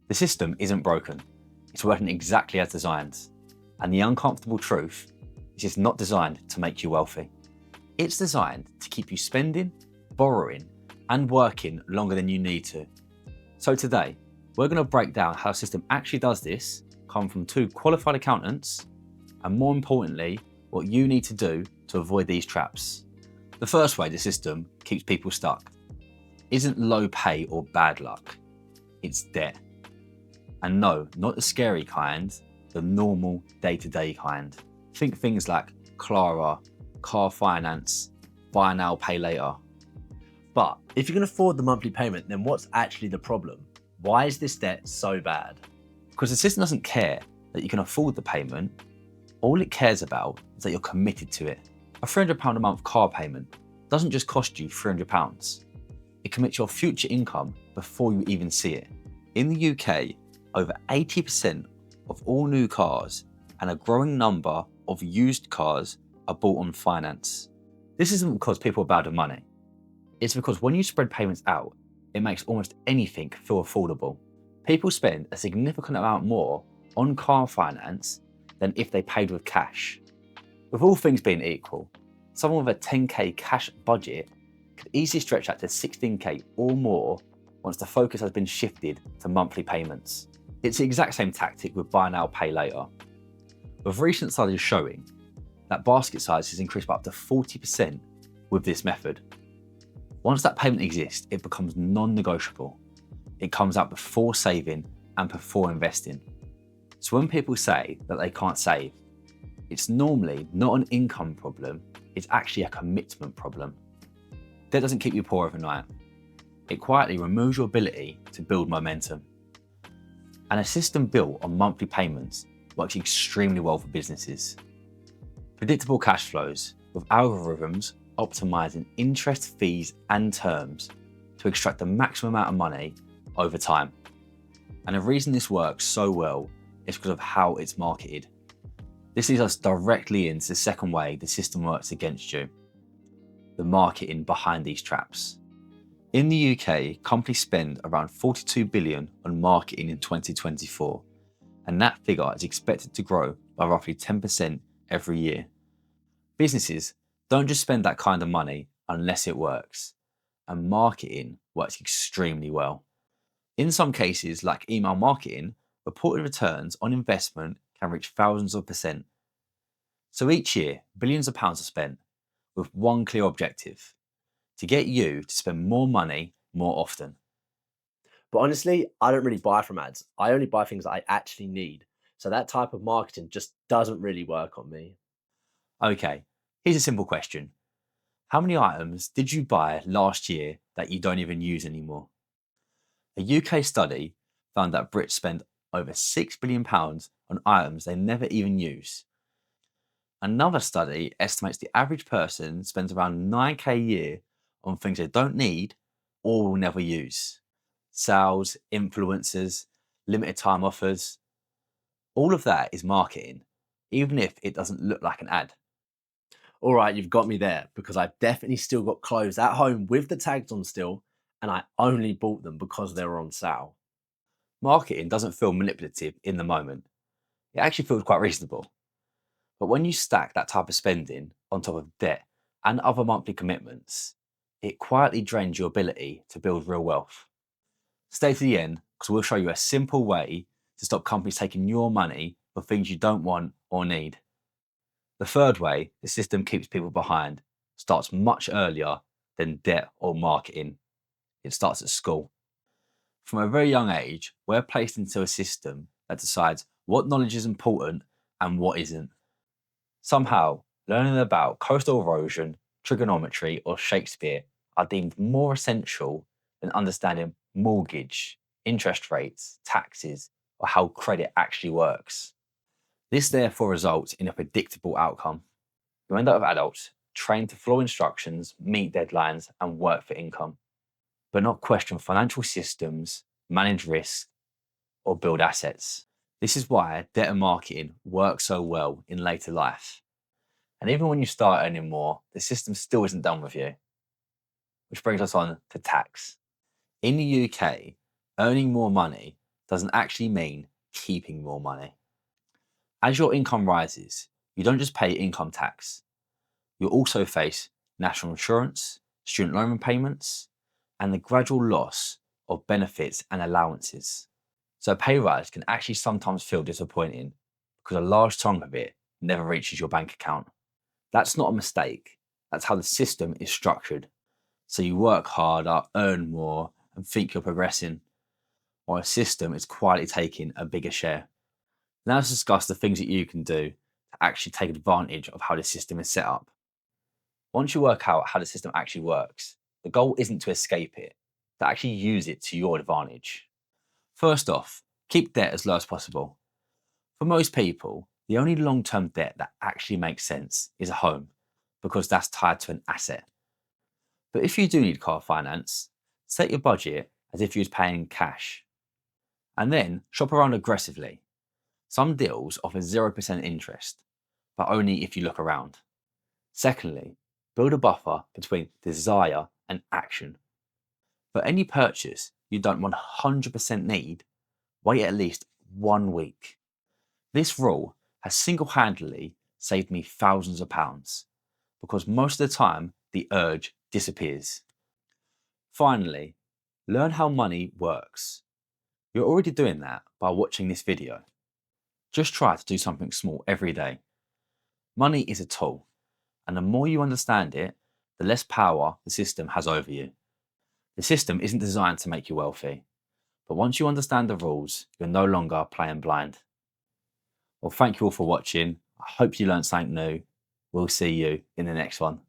The system isn't broken. It's working exactly as designed. And the uncomfortable truth is it's not designed to make you wealthy. It's designed to keep you spending, borrowing, and working longer than you need to. So today, we're going to break down how the system actually does this, come from two qualified accountants, and more importantly, what you need to do to avoid these traps. The first way the system keeps people stuck isn't low pay or bad luck, it's debt. And no, not the scary kind, the normal day-to-day kind. Think things like Clara, car finance, buy now, pay later. But if you can afford the monthly payment, then what's actually the problem? Why is this debt so bad? Because the system doesn't care that you can afford the payment. All it cares about is that you're committed to it. A £300 a month car payment doesn't just cost you £300. It commits your future income before you even see it. In the UK, over 80% of all new cars and a growing number of used cars are bought on finance. This isn't because people are bad with money. It's because when you spread payments out, it makes almost anything feel affordable. People spend a significant amount more on car finance than if they paid with cash. With all things being equal, someone with a 10k cash budget could easily stretch out to 16k or more once the focus has been shifted to monthly payments. It's the exact same tactic with buy now, pay later, with recent studies showing that basket size has increased by up to 40% with this method. Once that payment exists, it becomes non-negotiable. It comes out before saving and before investing. So when people say that they can't save, it's normally not an income problem, it's actually a commitment problem. Debt doesn't keep you poor overnight. It quietly removes your ability to build momentum. And a system built on monthly payments works extremely well for businesses. Predictable cash flows with algorithms optimizing interest, fees, and terms to extract the maximum amount of money over time. And the reason this works so well is because of how it's marketed. This leads us directly into the second way the system works against you: the marketing behind these traps. In the UK, companies spend around 42 billion on marketing in 2024, and that figure is expected to grow by roughly 10% every year. Businesses don't just spend that kind of money unless it works, and marketing works extremely well. In some cases, like email marketing, reported returns on investment can reach thousands of percent. So each year, billions of pounds are spent with one clear objective: to get you to spend more money more often. But honestly, I don't really buy from ads. I only buy things that I actually need. So that type of marketing just doesn't really work on me. Okay, here's a simple question. How many items did you buy last year that you don't even use anymore? A UK study found that Brits spend over £6 billion on items they never even use. Another study estimates the average person spends around 9k a year on things they don't need or will never use. Sales, influencers, limited time offers. All of that is marketing, even if it doesn't look like an ad. All right, you've got me there, because I've definitely still got clothes at home with the tags on still, and I only bought them because they were on sale. Marketing doesn't feel manipulative in the moment. It actually feels quite reasonable. But when you stack that type of spending on top of debt and other monthly commitments, it quietly drains your ability to build real wealth. Stay to the end because we'll show you a simple way to stop companies taking your money for things you don't want or need. The third way the system keeps people behind starts much earlier than debt or marketing. It starts at school. From a very young age, we're placed into a system that decides what knowledge is important and what isn't. Somehow, learning about coastal erosion, trigonometry, or Shakespeare are deemed more essential than understanding mortgage, interest rates, taxes, or how credit actually works. This therefore results in a predictable outcome. You end up with adults trained to follow instructions, meet deadlines, and work for income, but not question financial systems, manage risk, or build assets. This is why debt and marketing work so well in later life. And even when you start earning more, the system still isn't done with you. Which brings us on to tax. In the UK, earning more money doesn't actually mean keeping more money. As your income rises, you don't just pay income tax, you'll also face national insurance, student loan repayments, and the gradual loss of benefits and allowances. So a pay rise can actually sometimes feel disappointing because a large chunk of it never reaches your bank account. That's not a mistake. That's how the system is structured. So you work harder, earn more, and think you're progressing, while a system is quietly taking a bigger share. Now let's discuss the things that you can do to actually take advantage of how the system is set up. Once you work out how the system actually works, the goal isn't to escape it, to actually use it to your advantage. First off, keep debt as low as possible. For most people, the only long-term debt that actually makes sense is a home, because that's tied to an asset. But if you do need car finance, set your budget as if you was paying cash. And then shop around aggressively. Some deals offer 0% interest, but only if you look around. Secondly, build a buffer between desire and action. For any purchase you don't 100% need, wait at least 1 week. This rule has single-handedly saved me thousands of pounds, because most of the time the urge disappears. Finally, learn how money works. You're already doing that by watching this video. Just try to do something small every day. Money is a tool, and the more you understand it, the less power the system has over you. The system isn't designed to make you wealthy, but once you understand the rules, you're no longer playing blind. Well, thank you all for watching. I hope you learned something new. We'll see you in the next one.